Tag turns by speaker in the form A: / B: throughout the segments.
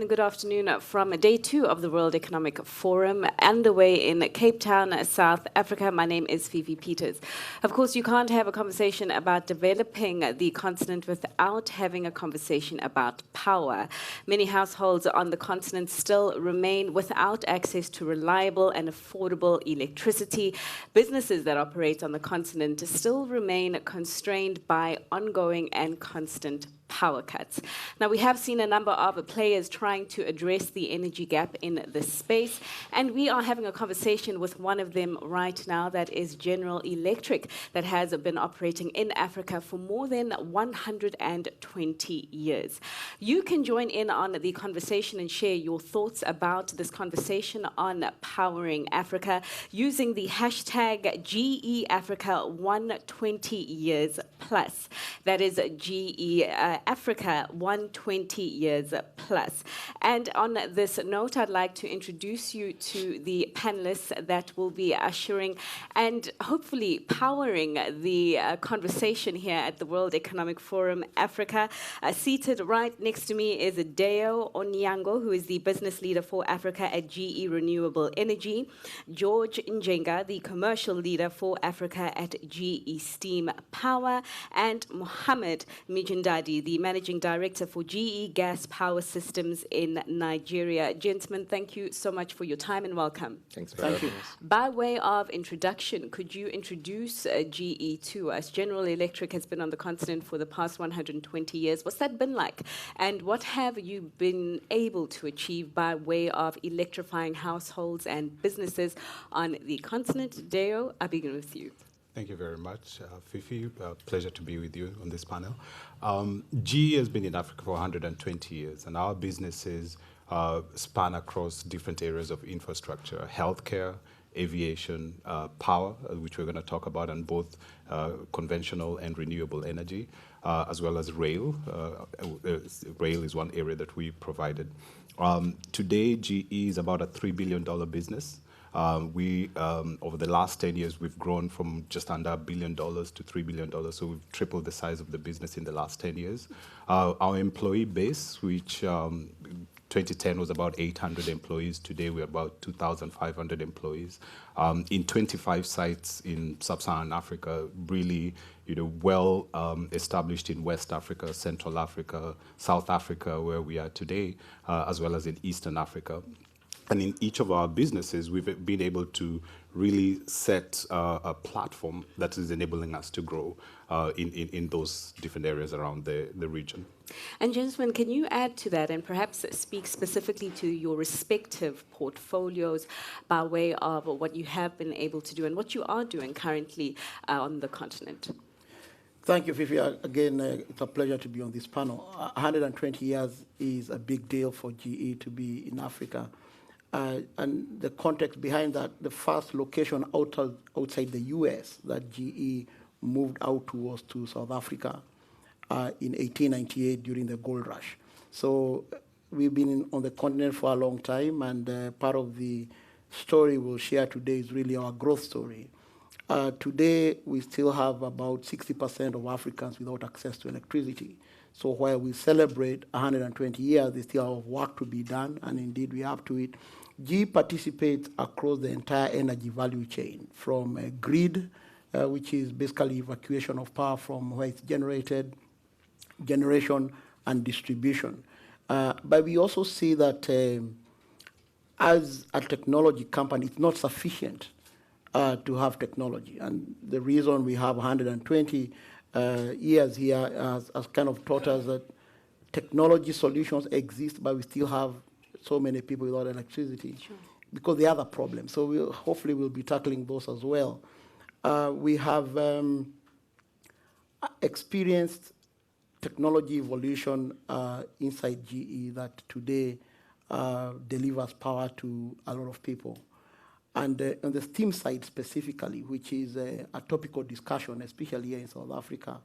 A: and good afternoon from day 2 of the World Economic Forum underway in Cape Town, South Africa. My name is Fifi Peters. Of course, you can't have a conversation about developing the continent without having a conversation about power. Many households on the continent still remain without access to reliable and affordable electricity. Businesses that operate on the continent still remain constrained by ongoing and constant power cuts. Now, we have seen a number of players trying to address the energy gap in this space, and we are having a conversation with one of them right now. That is General Electric, that has been operating in Africa for more than 120 years. You can join in on the conversation and share your thoughts about this conversation on powering Africa using the hashtag GEAfrica 120 years plus. That is GE Africa 120 years plus. And on this note, I'd like to introduce you to the panelists that will be ushering and hopefully powering the conversation here at the World Economic Forum Africa. Seated right next to me is Deo Onyango, who is the business leader for Africa at GE Renewable Energy, George Njenga, the commercial leader for Africa at GE Steam Power, and Mohammed Mijindadi, the managing director for GE Gas Power Systems in Nigeria. Gentlemen, thank you so much for your time and welcome.
B: Thanks for having us.
A: By way of introduction, could you introduce GE to us? General Electric has been on the continent for the past 120 years. What's that been like? And what have you been able to achieve by way of electrifying households and businesses on the continent? Deo, I begin with you.
B: Thank you very much, Fifi. Pleasure to be with you on this panel. GE has been in Africa for 120 years, and our businesses span across different areas of infrastructure: healthcare, aviation, power, which we're going to talk about, and both conventional and renewable energy, as well as rail. Rail is one area that we provided. Today, GE is about a $3 billion business. Over the last 10 years, we've grown from just under $1 billion to $3 billion, so we've tripled the size of the business in the last 10 years. Our employee base, which 2010 was about 800 employees, today we're about 2,500 employees, in 25 sites in sub-Saharan Africa, really well established in West Africa, Central Africa, South Africa, where we are today, as well as in Eastern Africa. And in each of our businesses, we've been able to really set a platform that is enabling us to grow in those different areas around the region.
A: And gentlemen, can you add to that and perhaps speak specifically to your respective portfolios by way of what you have been able to do and what you are doing currently on the continent?
C: Thank you, Fifi. Again, it's a pleasure to be on this panel. 120 years is a big deal for GE to be in Africa. And the context behind that, the first location outside the US that GE moved out to was to South Africa in 1898 during the gold rush. So we've been on the continent for a long time, and part of the story we'll share today is really our growth story. Today, we still have about 60% of Africans without access to electricity. So while we celebrate 120 years, there's still a lot of work to be done, and indeed we have to it. GE participates across the entire energy value chain, from a grid, which is basically evacuation of power from where it's generated, generation, and distribution. But we also see that as a technology company, it's not sufficient to have technology. And the reason we have 120 years here has kind of taught us that technology solutions exist, but we still have so many people without electricity, sure, because they are the problem. So hopefully we'll be tackling those as well. We have experienced technology evolution inside GE that today delivers power to a lot of people. And on the steam side specifically, which is a topical discussion, especially here in South Africa,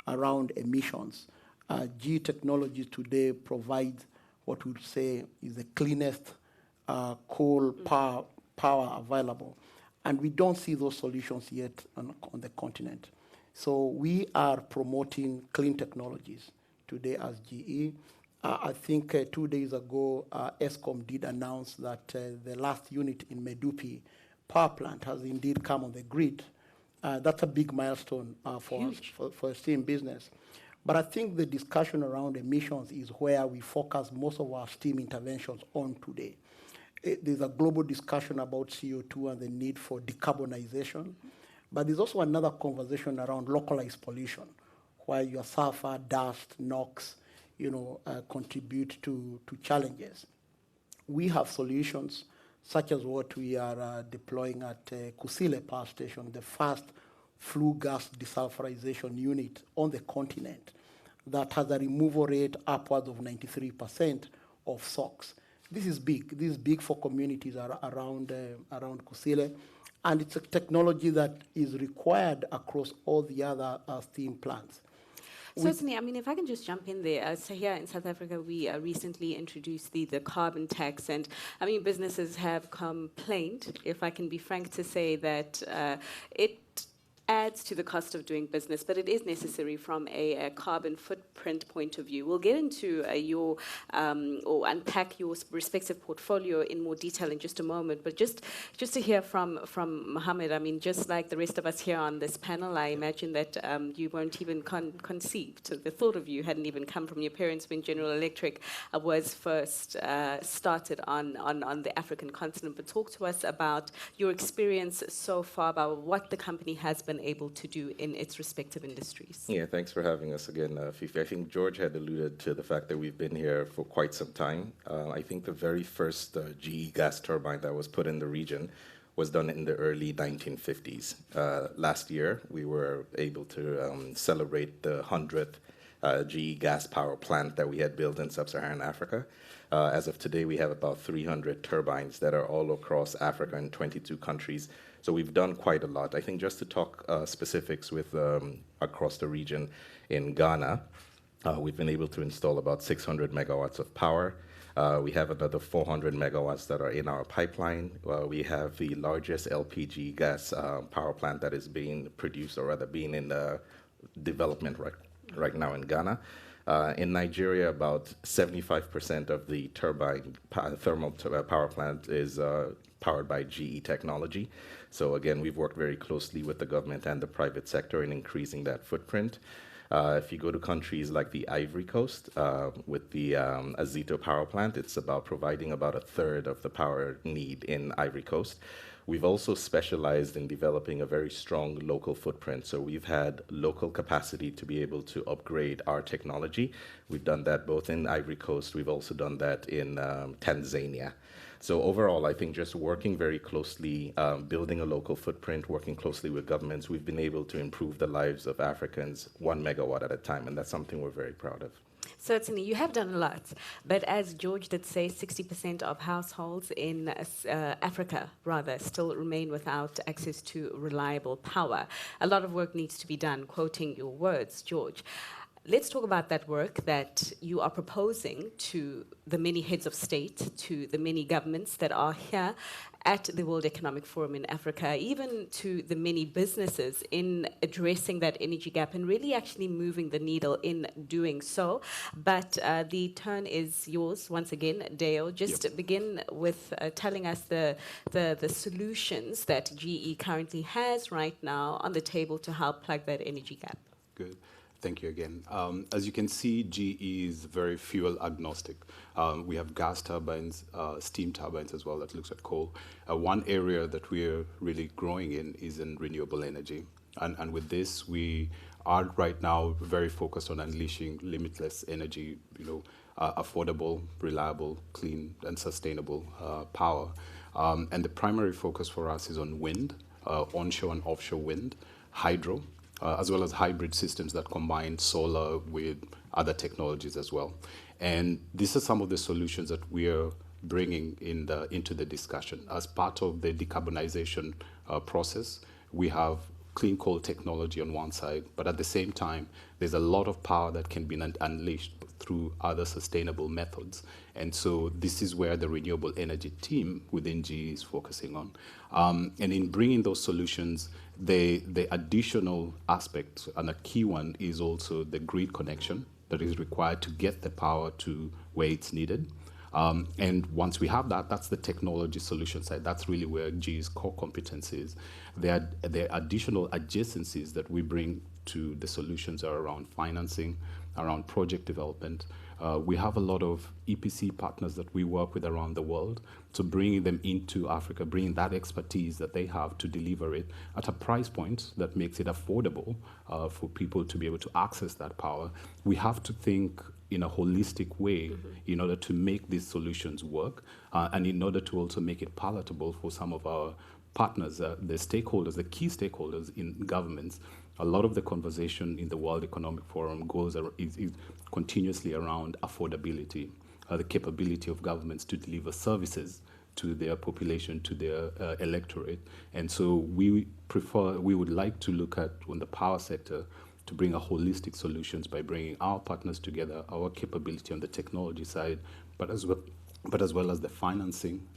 C: around emissions, GE technology today provides what we would say is the cleanest coal power available. And we don't see those solutions yet on the continent. So we are promoting clean technologies today as GE. I think 2 days ago, ESCOM did announce that the last unit in Medupi power plant has indeed come on the grid. That's a big milestone for a steam business. But I think the discussion around emissions is where we focus most of our steam interventions on today. There's a global discussion about CO2 and the need for decarbonization. But there's also another conversation around localized pollution, where your sulfur, dust, NOx, contribute to challenges. We have solutions such as what we are deploying at Kusile Power Station, the first flue gas desulfurization unit on the continent that has a removal rate upwards of 93% of SOx. This is big. This is big for communities around Kusile, and it's a technology that is required across all the other steam plants.
A: Certainly. I mean, if I can just jump in there. So here in South Africa, we recently introduced the carbon tax. And, I mean, businesses have complained, if I can be frank to say, that it adds to the cost of doing business, but it is necessary from a carbon footprint point of view. We'll get into your or unpack your respective portfolio in more detail in just a moment. But just to hear from Mohammed, I mean, just like the rest of us here on this panel, I imagine that you weren't even conceived. The thought of you hadn't even come from your parents when General Electric was first started on the African continent. But talk to us about your experience so far, about what the company has been able to do in its respective industries.
D: Yeah, thanks for having us again, Fifi. I think George had alluded to the fact that we've been here for quite some time. I think the very first GE gas turbine that was put in the region was done in the early 1950s. Last year, we were able to celebrate the 100th GE gas power plant that we had built in sub-Saharan Africa. As of today, we have about 300 turbines that are all across Africa in 22 countries. So we've done quite a lot. I think just to talk specifics with across the region in Ghana, we've been able to install about 600 megawatts of power. We have another 400 megawatts that are in our pipeline. We have the largest LPG gas power plant that is being produced, or rather being in the development right now in Ghana. In Nigeria, about 75% of the thermal power plant is powered by GE technology. So again, we've worked very closely with the government and the private sector in increasing that footprint. If you go to countries like the Ivory Coast, with the Azito power plant, it's about providing about a third of the power need in Ivory Coast. We've also specialized in developing a very strong local footprint. So we've had local capacity to be able to upgrade our technology. We've done that both in Ivory Coast. We've also done that in Tanzania. So overall, I think just working very closely, building a local footprint, working closely with governments, we've been able to improve the lives of Africans 1 megawatt at a time, and that's something we're very proud of.
A: Certainly, you have done a lot. But as George did say, 60% of households in Africa, rather, still remain without access to reliable power. A lot of work needs to be done, quoting your words, George. Let's talk about that work that you are proposing to the many heads of state, to the many governments that are here at the World Economic Forum in Africa, even to the many businesses in addressing that energy gap and really actually moving the needle in doing so. But the turn is yours once again, Deo. Just begin with telling us the solutions that GE currently has right now on the table to help plug that energy gap.
B: Good. Thank you again. As you can see, GE is very fuel agnostic. We have gas turbines, steam turbines as well that looks at coal. One area that we're really growing in is in renewable energy. And with this, we are right now very focused on unleashing limitless energy, affordable, reliable, clean, and sustainable power. And the primary focus for us is on wind, onshore and offshore wind, hydro, as well as hybrid systems that combine solar with other technologies as well. And these are some of the solutions that we're bringing into the discussion. As part of the decarbonization process, we have clean coal technology on one side, but at the same time, there's a lot of power that can be unleashed through other sustainable methods. And so this is where the renewable energy team within GE is focusing on. And in bringing those solutions, the additional aspect, and a key one, is also the grid connection that is required to get the power to where it's needed. And once we have that, that's the technology solution side. That's really where GE's core competence is. There are additional adjacencies that we bring to the solutions are around financing, around project development. We have a lot of EPC partners that we work with around the world. So bringing them into Africa, bringing that expertise that they have to deliver it at a price point that makes it affordable for people to be able to access that power. We have to think in a holistic way in order to make these solutions work and in order to also make it palatable for some of our partners, the stakeholders, the key stakeholders in governments. A lot of the conversation in the World Economic Forum is continuously around affordability, the capability of governments to deliver services to their population, to their electorate. And so we would like to look at, on the power sector, to bring a holistic solutions by bringing our partners together, our capability on the technology side, but as well as the financing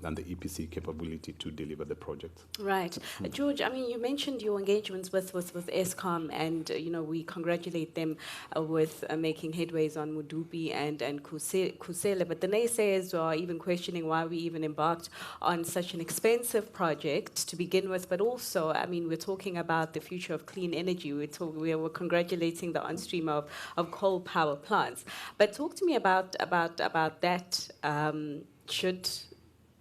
B: and the EPC capability to deliver the project.
A: Right. George, I mean, you mentioned your engagements with ESCOM, and, we congratulate them with making headways on Mudupi and Kusele, but the naysayers are even questioning why we even embarked on such an expensive project to begin with, but also, I mean, we're talking about the future of clean energy. We were congratulating the on-stream of coal power plants. But talk to me about that. Should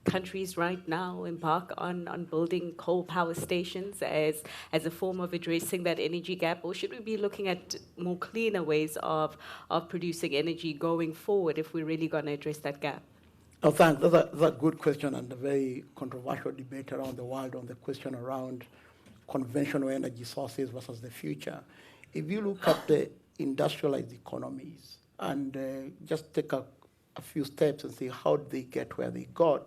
A: countries right now embark on building coal power stations as a form of addressing that energy gap, or should we be looking at more cleaner ways of producing energy going forward if we're really going to address that gap?
C: Oh, thanks. That's a good question and a very controversial debate around the world on the question around conventional energy sources versus the future. If you look at the industrialized economies and just take a few steps and see how they get where they got,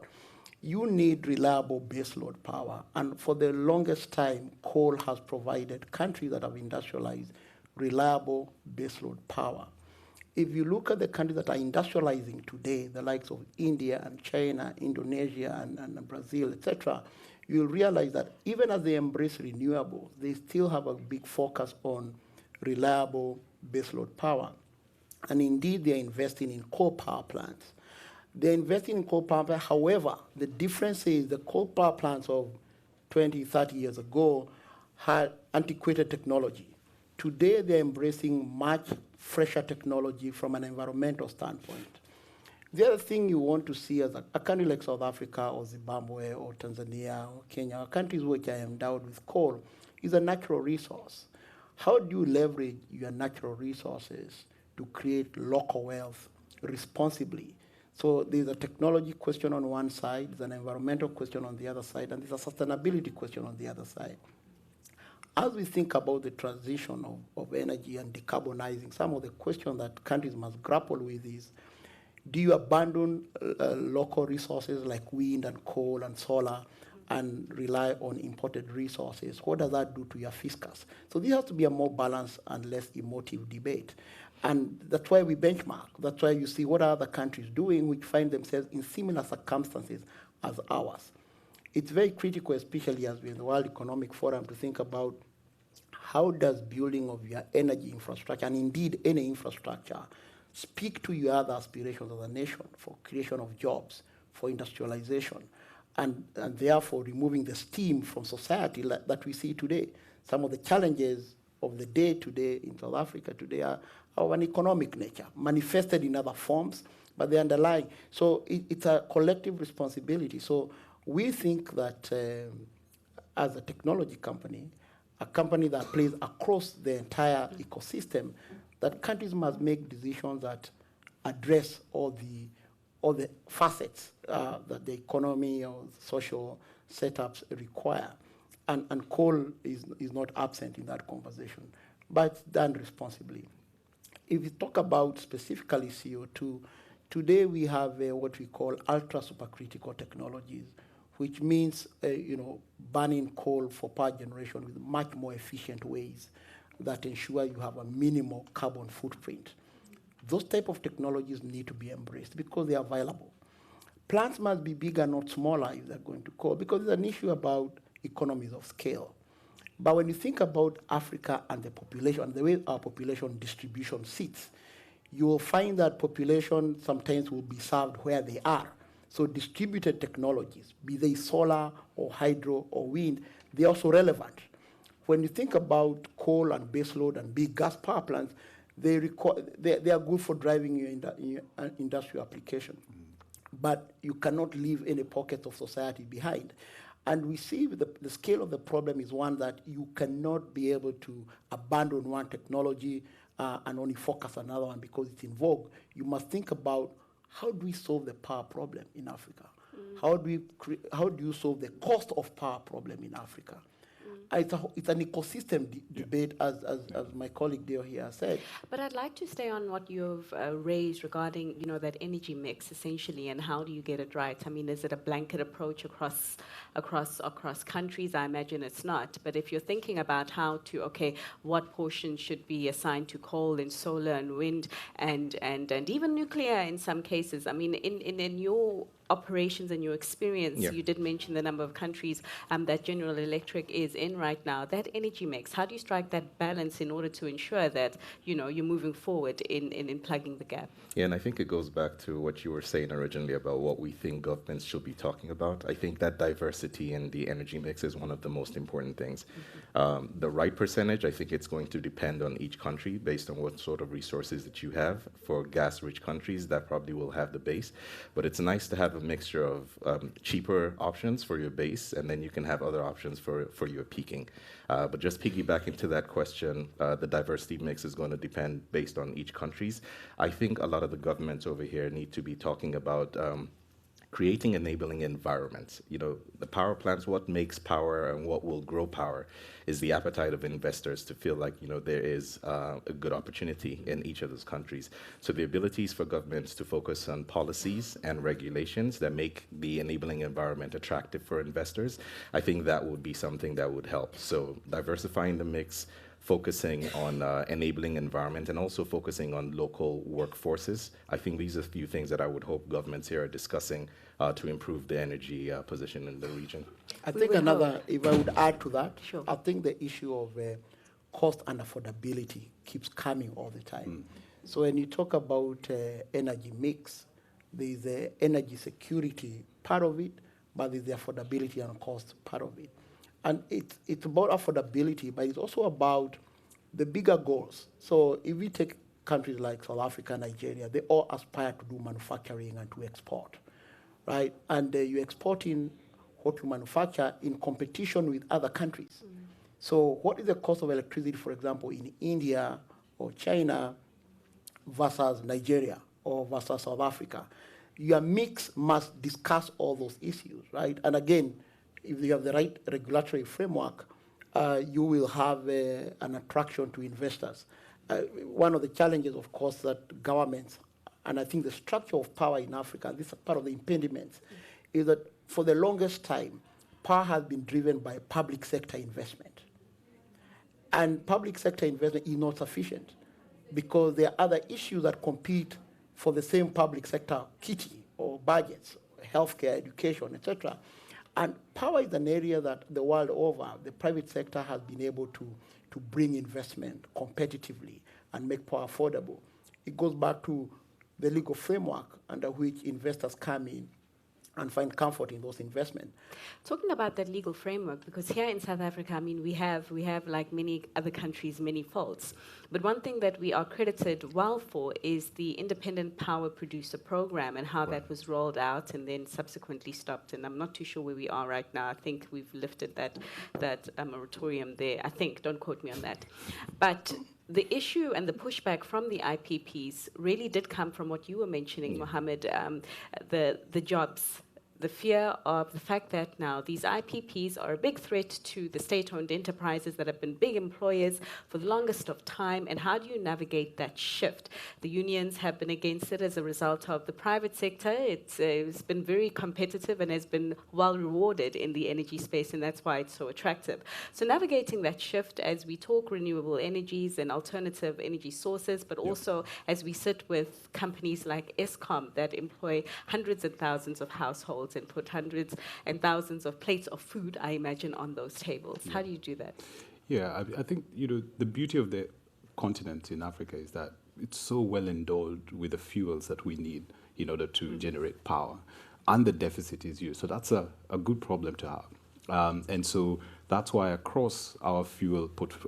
C: you need reliable baseload power. And for the longest time, coal has provided countries that have industrialized reliable baseload power. If you look at the countries that are industrializing today, the likes of India and China, Indonesia and Brazil, etc., you'll realize that even as they embrace renewables, they still have a big focus on reliable baseload power. And indeed, they're investing in coal power plants. They're investing in coal power plants. However, the difference is the coal power plants of 20, 30 years ago had antiquated technology. Today, they're embracing much fresher technology from an environmental standpoint. The other thing you want to see as a country like South Africa or Zimbabwe or Tanzania or Kenya, countries which are endowed with coal, is a natural resource. How do you leverage your natural resources to create local wealth responsibly? So there's a technology question on one side, there's an environmental question on the other side, and there's a sustainability question on the other side. As we think about the transition of energy and decarbonizing, some of the questions that countries must grapple with is, do you abandon local resources like wind and coal and solar and rely on imported resources? What does that do to your fiscus? So this has to be a more balanced and less emotive debate. And that's why we benchmark. That's why you see what are other countries doing which find themselves in similar circumstances as ours. It's very critical, especially as we're in the World Economic Forum, to think about how does building of your energy infrastructure, and indeed any infrastructure, speak to your other aspirations as a nation for creation of jobs, for industrialization, and therefore removing the steam from society that we see today. Some of the challenges of the day today in South Africa today are of an economic nature, manifested in other forms, but they're underlying. So it's a collective responsibility. So we think that as a technology company, a company that plays across the entire ecosystem, that countries must make decisions that address all the facets that the economy or social setups require. And coal is not absent in that conversation, but it's done responsibly. If you talk about specifically CO2, today we have what we call ultra supercritical technologies, which means burning coal for power generation with much more efficient ways that ensure you have a minimal carbon footprint. Those type of technologies need to be embraced because they are viable. Plants must be bigger, not smaller, if they're going to coal, because there's an issue about economies of scale. But when you think about Africa and the population, and the way our population distribution sits, you will find that population sometimes will be served where they are. So distributed technologies, be they solar or hydro or wind, they're also relevant. When you think about coal and baseload and big gas power plants, they are good for driving your industrial application. But you cannot leave any pockets of society behind. And we see the scale of the problem is one that you cannot be able to abandon one technology and only focus on another one because it's in vogue. You must think about how do we solve the power problem in Africa? How do you solve the cost of power problem in Africa? It's an ecosystem debate, as my colleague Deo here said.
A: But I'd like to stay on what you've raised regarding, that energy mix essentially, and how do you get it right? I mean, is it a blanket approach across countries? I imagine it's not. But if you're thinking about how to, what portion should be assigned to coal and solar and wind and even nuclear in some cases. I mean, in your operations and your experience, you did mention the number of countries that General Electric is in right now. That energy mix, how do you strike that balance in order to ensure that, you're moving forward in plugging the gap?
D: Yeah, and I think it goes back to what you were saying originally about what we think governments should be talking about. I think that diversity in the energy mix is one of the most important things. The right percentage, I think it's going to depend on each country based on what sort of resources that you have. For gas-rich countries, that probably will have the base. But it's nice to have a mixture of cheaper options for your base, and then you can have other options for your peaking. But just piggybacking to that question, the diversity mix is going to depend based on each countries. I think a lot of the governments over here need to be talking about creating enabling environments. The power plants, what makes power and what will grow power is the appetite of investors to feel like, there is a good opportunity in each of those countries. So the abilities for governments to focus on policies and regulations that make the enabling environment attractive for investors, I think that would be something that would help. So diversifying the mix, focusing on enabling environment, and also focusing on local workforces. I think these are a few things that I would hope governments here are discussing to improve the energy position in the region.
C: I think if I would add to that,
A: Sure.
C: I think the issue of cost and affordability keeps coming all the time. So when you talk about energy mix, there's the energy security part of it, but there's the affordability and cost part of it. And it's about affordability, but it's also about the bigger goals. So if we take countries like South Africa, Nigeria, they all aspire to do manufacturing and to export, right? And you're exporting what you manufacture in competition with other countries. So what is the cost of electricity, for example, in India or China versus Nigeria or versus South Africa? Your mix must discuss all those issues, right? And again, if you have the right regulatory framework, you will have an attraction to investors. One of the challenges, of course, that governments, and I think the structure of power in Africa, this is part of the impediments, is that for the longest time, power has been driven by public sector investment. And public sector investment is not sufficient because there are other issues that compete for the same public sector kitty or budgets, healthcare, education, etc. And power is an area that the world over, the private sector has been able to bring investment competitively and make power affordable. It goes back to the legal framework under which investors come in and find comfort in those investments.
A: Talking about that legal framework, because here in South Africa, I mean, we have like many other countries, many faults. But one thing that we are credited well for is the Independent Power Producer Program and how that was rolled out and then subsequently stopped. And I'm not too sure where we are right now. I think we've lifted that moratorium there. I think, don't quote me on that. But the issue and the pushback from the IPPs really did come from what you were mentioning, Mohammed, the jobs. The fear of the fact that now these IPPs are a big threat to the state-owned enterprises that have been big employers for the longest of time, and how do you navigate that shift? The unions have been against it as a result of the private sector. It's been very competitive and has been well rewarded in the energy space, and that's why it's so attractive. So navigating that shift as we talk renewable energies and alternative energy sources, but also as we sit with companies like Eskom that employ hundreds and thousands of households and put hundreds and thousands of plates of food, I imagine, on those tables. How do you do that?
B: Yeah, I think, the beauty of the continent in Africa is that it's so well endowed with the fuels that we need in order to generate power, and the deficit is huge. So that's a good problem to have. And so that's why across our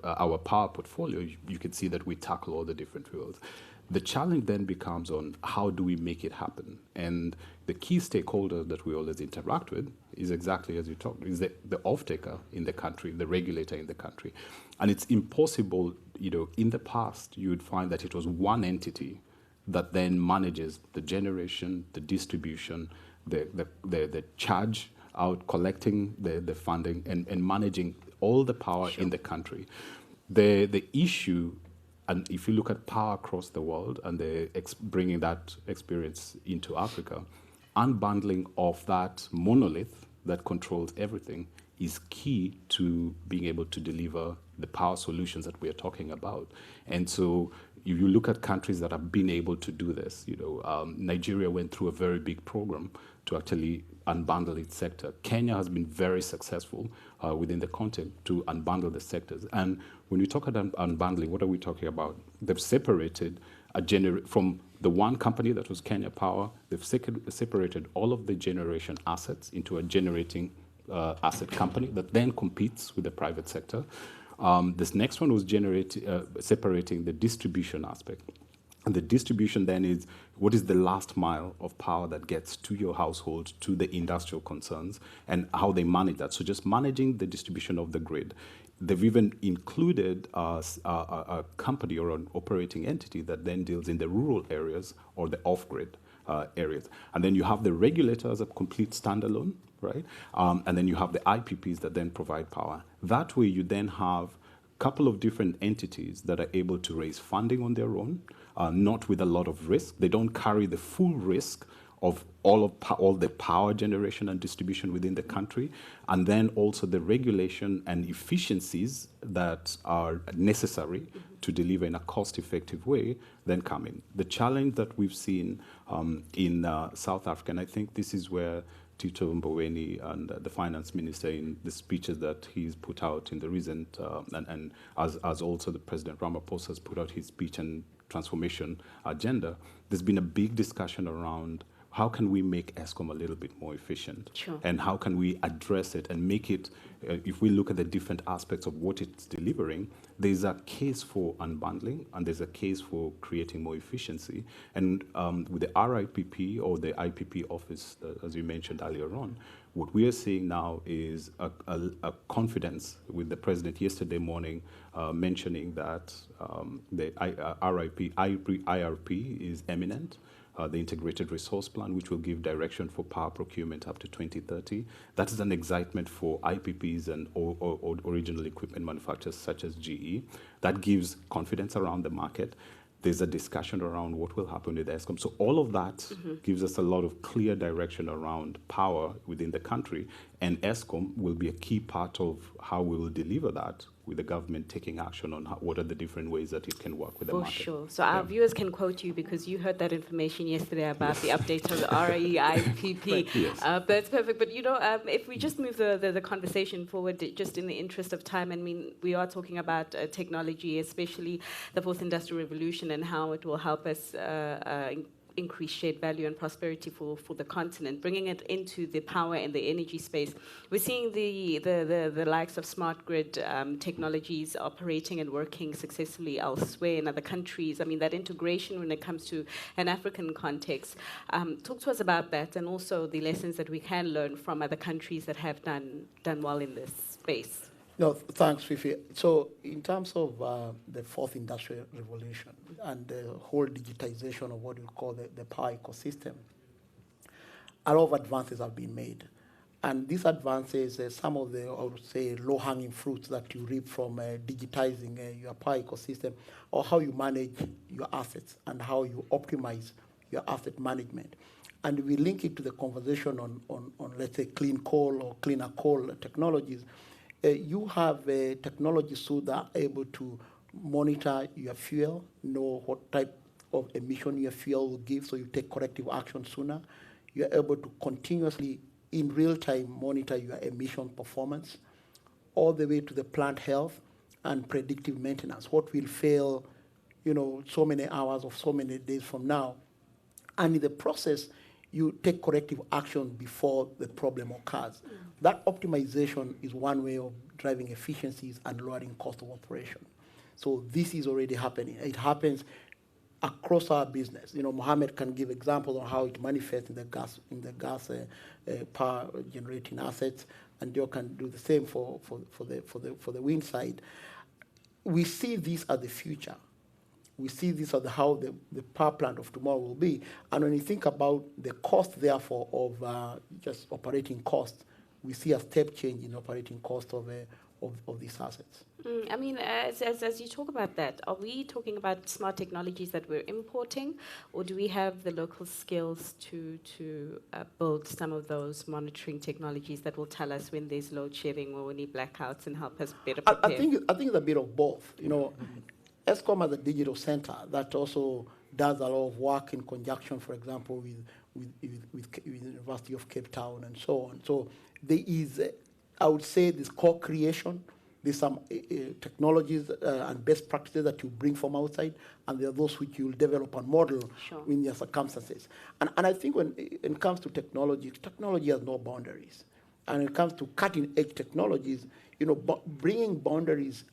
B: our power portfolio, you can see that we tackle all the different fuels. The challenge then becomes on how do we make it happen? And the key stakeholder that we always interact with is exactly as you talked, is the off-taker in the country, the regulator in the country. And it's impossible, in the past, you would find that it was one entity that then manages the generation, the distribution, the charge out, collecting the funding, and managing all the power in the country. The issue, and if you look at power across the world and bringing that experience into Africa, unbundling of that monolith that controls everything is key to being able to deliver the power solutions that we are talking about. And so if you look at countries that have been able to do this, Nigeria went through a very big program to actually unbundle its sector. Kenya has been very successful within the context to unbundle the sectors. And when we talk about unbundling, what are we talking about? They've separated from the one company that was Kenya Power, they've separated all of the generation assets into a generating asset company that then competes with the private sector. This next one was separating the distribution aspect. And the distribution then is what is the last mile of power that gets to your household, to the industrial concerns, and how they manage that. So just managing the distribution of the grid. They've even included a company or an operating entity that then deals in the rural areas or the off-grid areas. And then you have the regulator as a complete standalone, right? And then you have the IPPs that then provide power. That way you then have a couple of different entities that are able to raise funding on their own, not with a lot of risk. They don't carry the full risk of all the power generation and distribution within the country, and then also the regulation and efficiencies that are necessary to deliver in a cost-effective way then come in. The challenge that we've seen in South Africa, and I think this is where Tito Mboweni and the finance minister in the speeches that he's put out in the recent, and as also the President Ramaphosa has put out his speech and transformation agenda, there's been a big discussion around how can we make ESCOM a little bit more efficient?
A: Sure.
B: And how can we address it and make it, if we look at the different aspects of what it's delivering, there's a case for unbundling and there's a case for creating more efficiency. And with the RIPP or the IPP office, as you mentioned earlier on, what we are seeing now is a confidence with the president yesterday morning mentioning that the IRP is imminent. The integrated resource plan, which will give direction for power procurement up to 2030. That is an excitement for IPPs and or original equipment manufacturers such as GE. That gives confidence around the market. There's a discussion around what will happen with ESCOM. So all of that gives us a lot of clear direction around power within the country, and ESCOM will be a key part of how we will deliver that, with the government taking action on what are the different ways that it can work with the market.
A: For sure. So our viewers can quote you because you heard that information yesterday about the update of the REIPP.
B: Yes.
A: That's perfect. But, if we just move the conversation forward, just in the interest of time, I mean, we are talking about technology, especially the fourth industrial revolution and how it will help us increase shared value and prosperity for the continent, bringing it into the power and the energy space. We're seeing the likes of smart grid technologies operating and working successfully elsewhere in other countries. I mean, that integration when it comes to an African context. Talk to us about that and also the lessons that we can learn from other countries that have done well in this space.
C: No, thanks, Fifi. So in terms of the fourth industrial revolution and the whole digitization of what we call the power ecosystem, a lot of advances have been made. And these advances, some of the, I would say, low-hanging fruits that you reap from digitizing your power ecosystem, or how you manage your assets and how you optimize your asset management. And we link it to the conversation on let's say, clean coal or cleaner coal technologies. You have technology suite that are able to monitor your fuel, know what type of emission your fuel will give, so you take corrective action sooner. You're able to continuously, in real time, monitor your emission performance, all the way to the plant health and predictive maintenance. What will fail so many hours or so many days from now. And in the process, you take corrective action before the problem occurs. That optimization is one way of driving efficiencies and lowering cost of operation. So this is already happening. It happens across our business. Mohammed can give examples on how it manifests in the gas power generating assets, and Joe can do the same for the wind side. We see this as the future. We see this as how the power plant of tomorrow will be. And when you think about the cost, therefore, of just operating costs, we see a step change in operating cost of these assets.
A: I mean, as you talk about that, are we talking about smart technologies that we're importing, or do we have the local skills to build some of those monitoring technologies that will tell us when there's load shedding or we need blackouts and help us better prepare?
C: I think it's a bit of both. ESCOM as a digital center that also does a lot of work in conjunction, for example, with the University of Cape Town and so on. So there is, I would say, this co-creation. There's some technologies and best practices that you bring from outside, and there are those which you'll develop and model in your circumstances. And I think when it comes to technology has no boundaries. And when it comes to cutting-edge technologies, bringing boundaries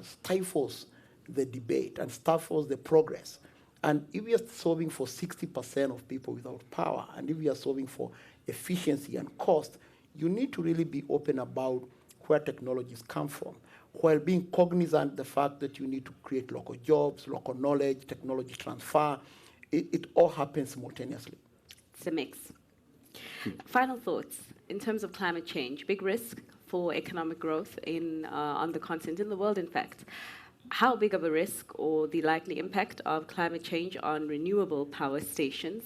C: stifles the debate and stifles the progress. And if we are solving for 60% of people without power, and if we are solving for efficiency and cost, you need to really be open about where technologies come from, while being cognizant of the fact that you need to create local jobs, local knowledge, technology transfer. It all happens simultaneously.
A: It's a mix. Final thoughts in terms of climate change, big risk for economic growth on the continent, in the world, in fact. How big of a risk or the likely impact of climate change on renewable power stations?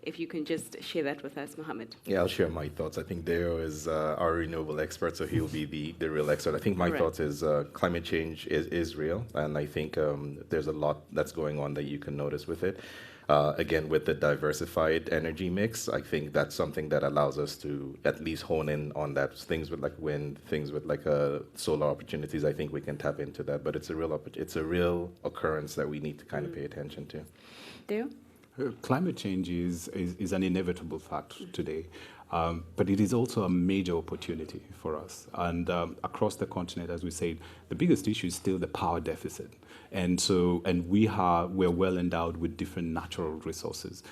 A: If you can just share that with us, Mohammed.
D: Yeah, I'll share my thoughts. I think Deo is our renewable expert, so he'll be the real expert. I think my thoughts is climate change is real, and I think there's a lot that's going on that you can notice with it. Again, with the diversified energy mix, I think that's something that allows us to at least hone in on that. Things with like wind, things with like solar opportunities, I think we can tap into that. But it's a real occurrence that we need to kind of pay attention to.
A: Deo?
B: Climate change is an inevitable fact today, but it is also a major opportunity for us. And across the continent, as we said, the biggest issue is still the power deficit. And we're well endowed with different natural resources,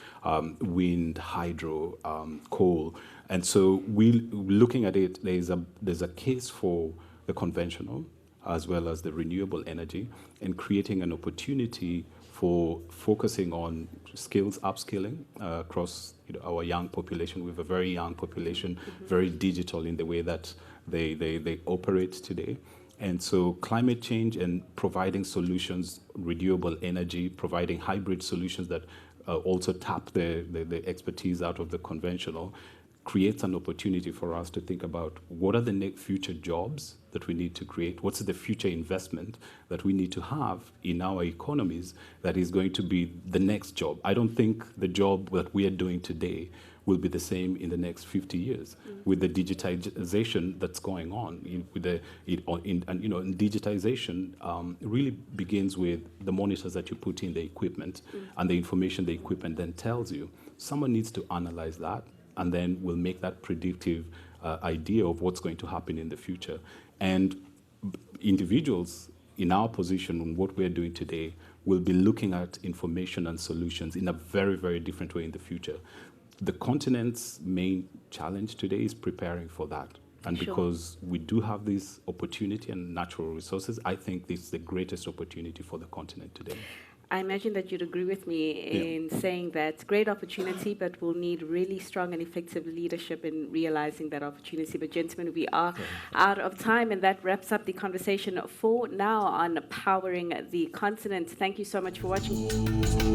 B: wind, hydro, coal. And so looking at it, there's a case for the conventional as well as the renewable energy, and creating an opportunity for focusing on skills upskilling across our young population. We have a very young population, very digital in the way that they operate today. And so climate change and providing solutions, renewable energy, providing hybrid solutions that also tap the expertise out of the conventional, creates an opportunity for us to think about what are the future jobs that we need to create, what's the future investment that we need to have in our economies that is going to be the next job. I don't think the job that we are doing today will be the same in the next 50 years with the digitization that's going on. Digitization really begins with the monitors that you put in the equipment and the information the equipment then tells you. Someone needs to analyze that, and then we'll make that predictive idea of what's going to happen in the future. And individuals in our position on what we're doing today will be looking at information and solutions in a very, very different way in the future. The continent's main challenge today is preparing for that. And because we do have this opportunity and natural resources, I think this is the greatest opportunity for the continent today.
A: I imagine that you'd agree with me in saying that great opportunity, but we'll need really strong and effective leadership in realizing that opportunity. But gentlemen, we are out of time, and that wraps up the conversation for now on powering the continent. Thank you so much for watching.